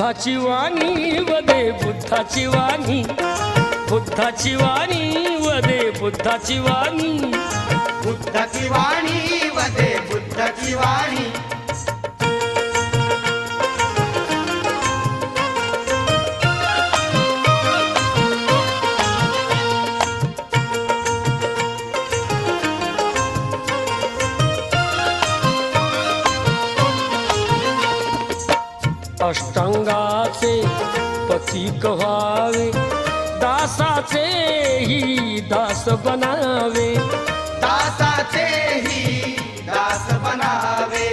बुद्धाची वाणी वदे बुद्धाची वाणी, बुद्धाची वाणी वदे बुद्धाची वाणी, बुद्धाची वाणी वदे बुद्धाची वाणी. अष्टांगाचे पथिक व्हावे, दासाचे ही दास बनावे, दासाचे ही दास बनावे.